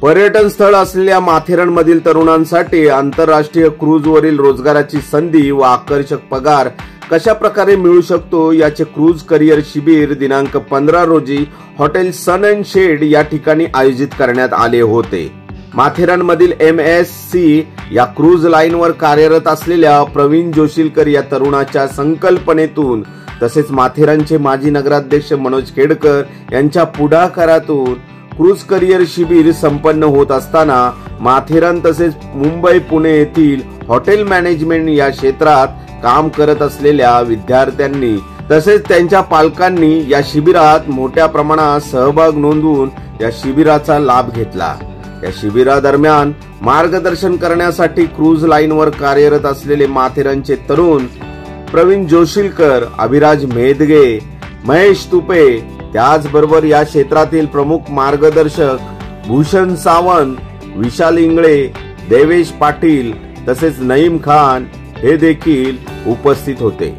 पर्यटन स्थळ असलेल्या माथेरानमधील तरुणांसाठी आंतरराष्ट्रीय क्रूजवरील रोजगाराची संधी व आकर्षक पगार कशा प्रकारे मिळू शकतो याचे क्रूज करिअर शिबिर दिनांक 15 रोजी हॉटेल सन अँड शेड या ठिकाणी आयोजित करण्यात आले होते। माथेरानमधील MSC या क्रूज लाईनवर कार्यरत असलेल्या प्रवीण जोशीलकर या तरुणाच्या संकल्पनेतून तसेच माथेरानचे माजी नगराध्यक्ष मनोज खेडकर यांच्या पुढाकारातून क्रूज करिअर शिबिर संपन्न होत असताना माथेरान तसेच मुंबई पुणे येथील हॉटेल मॅनेजमेंट या क्षेत्रात काम करत असलेल्या विद्यार्थ्यांनी तसेच त्यांच्या पालकांनी या शिबिरात मोठ्या प्रमाणात सहभाग नोंदवून या शिबिराचा लाभ घेतला। या शिबिरादरम्यान मार्गदर्शन करण्यासाठी क्रूज लाईनवर कार्यरत असलेले माथेरानचे तरुण प्रवीण जोशीलकर, अभिराज मेदगे, महेश तुपे, त्याचबरोबर या क्षेत्रातील प्रमुख मार्गदर्शक भूषण सावंत, विशाल इंगळे, देवेश पाटील तसेच नईम खान हे देखील उपस्थित होते।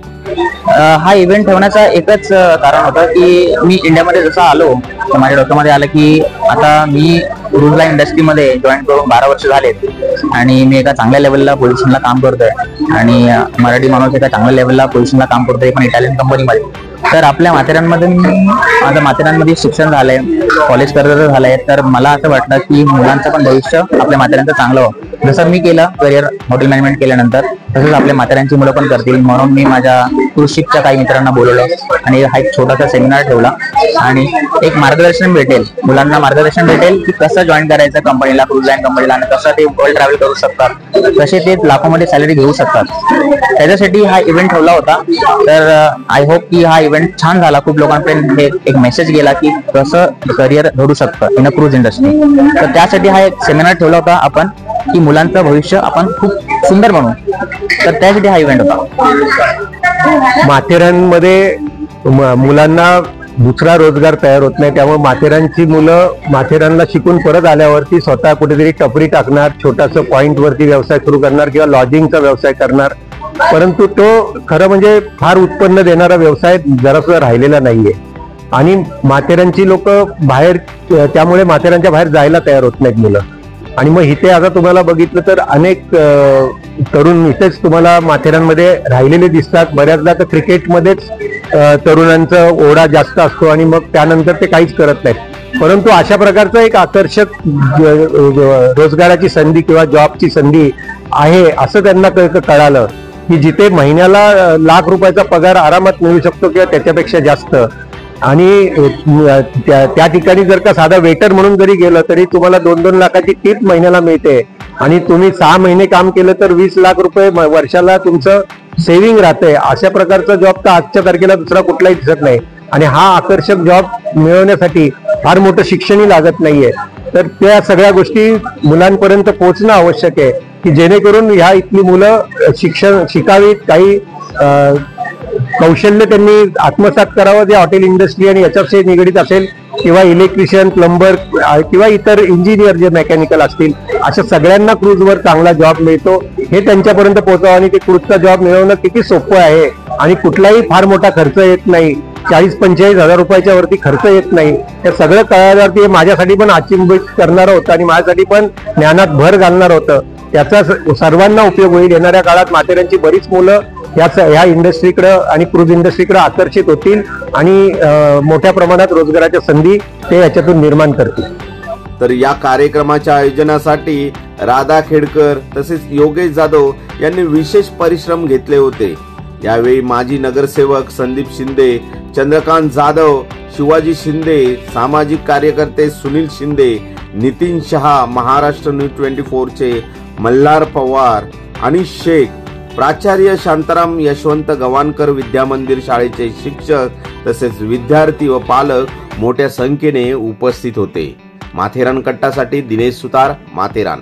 हा इव्हेंट ठेवण्याचा एकच कारण होतं की मी इंडियामध्ये जसं आलो तर माझ्या डोक्यामध्ये आलं की आता मी क्रूज लाईन इंडस्ट्रीमध्ये जॉईन करून 12 वर्ष झालेत आणि मी एका चांगल्या लेवलला पोझिशनला काम करतोय आणि मराठी माणूस एका चांगल्या लेवलला पोझिशनला काम करतोय पण इटालियन कंपनीमध्ये। तर आपल्या माथेरानमध्ये माझं माथेरानमध्ये शिक्षण झालंय, कॉलेज करिअर झालंय, तर मला असं वाटतं की मुलांचं पण भविष्य आपल्या माथेरानचं चांगलं व्हावं। जसं मी केलं करिअर हॉटेल मॅनेजमेंट केल्यानंतर तसंच आपल्या माथेरानची मुलं पण करतील, म्हणून मी माझ्या क्रूजशिपच्या काही मित्रांना बोलवलं आणि हा एक छोटासा सेमिनार ठेवला आणि एक मार्गदर्शन भेटेल, मुलांना मार्गदर्शन भेटेल की कसं जॉईन करायचं कंपनीला, क्रूज लाईन कंपनीला आणि कसं ते वर्ल्ड ट्रॅव्हल करू शकतात, कसे ते लाखोमध्ये सॅलरी घेऊ शकतात। त्याच्यासाठी हा इव्हेंट ठेवला होता। तर आय होप की हा इव्हेंट छान झाला, खूप लोकांपर्यंत एक मेसेज गेला की कसं करिअर घडू शकतं इन अ क्रूज इंडस्ट्री। तर त्यासाठी हा एक सेमिनार ठेवला होता आपण की मुलांचं भविष्य आपण खूप सुंदर बनवू, तर त्यासाठी हा इव्हेंट होता। माथेरानमध्ये मुलांना दुसरा रोजगार तयार होत नाही, त्यामुळे माथेरानची मुलं माथेरानला शिकून परत आल्यावरती स्वतः कुठेतरी टपरी टाकणार, छोटासा पॉइंट वरती व्यवसाय सुरू करणार किंवा लॉजिंगचा व्यवसाय करणार, परंतु तो खरं म्हणजे फार उत्पन्न देणारा व्यवसाय जरासुद्धा राहिलेला नाहीये आणि माथेरानची लोक बाहेर, त्यामुळे माथेरानच्या बाहेर जायला तयार होत नाहीत मुलं। आणि मग इथे आता तुम्हाला बघितलं तर अनेक तरुण इथेच तुम्हाला माथेरानमध्ये राहिलेले दिसतात। बऱ्याचदा तर क्रिकेटमध्येच तरुणांचा ओढा जास्त असतो आणि मग त्यानंतर ते काहीच करत नाहीत, परंतु अशा प्रकारचं एक आकर्षक रोजगाराची संधी किंवा जॉबची संधी आहे असं त्यांना कळालं की जिथे महिन्याला लाख रुपयाचा पगार आरामात मिळू शकतो किंवा त्याच्यापेक्षा जास्त, आणि त्या ठिकाणी जर का साधा वेटर म्हणून जरी गेलं तरी तुम्हाला 2-2 लाखाची टिप महिन्याला मिळते आणि तुम्ही 6 महिने काम केलं तर 20 लाख रुपये वर्षाला तुमचं सेव्हिंग राहते। अशा प्रकारचा जॉब तर आजच्या तारखेला दुसरा कुठलाही दिसत नाही आणि हा आकर्षक जॉब मिळवण्यासाठी फार मोठं शिक्षणही लागत नाहीये। तर त्या सगळ्या गोष्टी मुलांपर्यंत पोहोचणं आवश्यक आहे की जेणेकरून ह्या इथली मुलं शिकावीत, काही कौशल्य त्यांनी आत्मसात करावं जे हॉटेल इंडस्ट्री आणि याच्याशी निगडीत असेल किंवा इलेक्ट्रिशियन, प्लंबर किंवा इतर इंजिनियर जे मेकॅनिकल असतील, अशा सगळ्यांना क्रूजवर चांगला जॉब मिळतो हे त्यांच्यापर्यंत पोहोचावं आणि ते क्रूजचा जॉब मिळवणं किती सोपं आहे आणि कुठलाही फार मोठा खर्च येत नाही, 40-45 हजार रुपयाच्या वरती खर्च येत नाही। हे सगळं कळल्यावरती माझ्यासाठी पण अचंबित करणारं होतं आणि माझ्यासाठी पण ज्ञानात भर घालणार होतं। त्याचा सर्वांना उपयोग होईल। येणाऱ्या काळात माथेरानची बरीच मुलं ह्या इंडस्ट्रीकडे आणि क्रूज इंडस्ट्रीकडे आकर्षित होतील आणि मोठ्या प्रमाणात रोजगाराच्या संधी ते याच्यातून निर्माण करतील। तर या कार्यक्रमाच्या आयोजनासाठी राधा खेडकर तसेच योगेश जाधव यांनी विशेष परिश्रम घेतले होते। यावेळी माजी नगरसेवक संदीप शिंदे, चंद्रकांत जाधव, शिवाजी शिंदे, सामाजिक कार्यकर्ते सुनील शिंदे, नितीन शहा, महाराष्ट्र न्यूज 24 चे मल्हार पवार, अनिश शेख, प्राचार्य शांताराम यशवंत गवानकर विद्यामंदिर शाळेचे शिक्षक तसेच विद्यार्थी व पालक मोठ्या संख्येने उपस्थित होते। माथेरान कट्टासाठी दिनेश सुतार, माथेरान।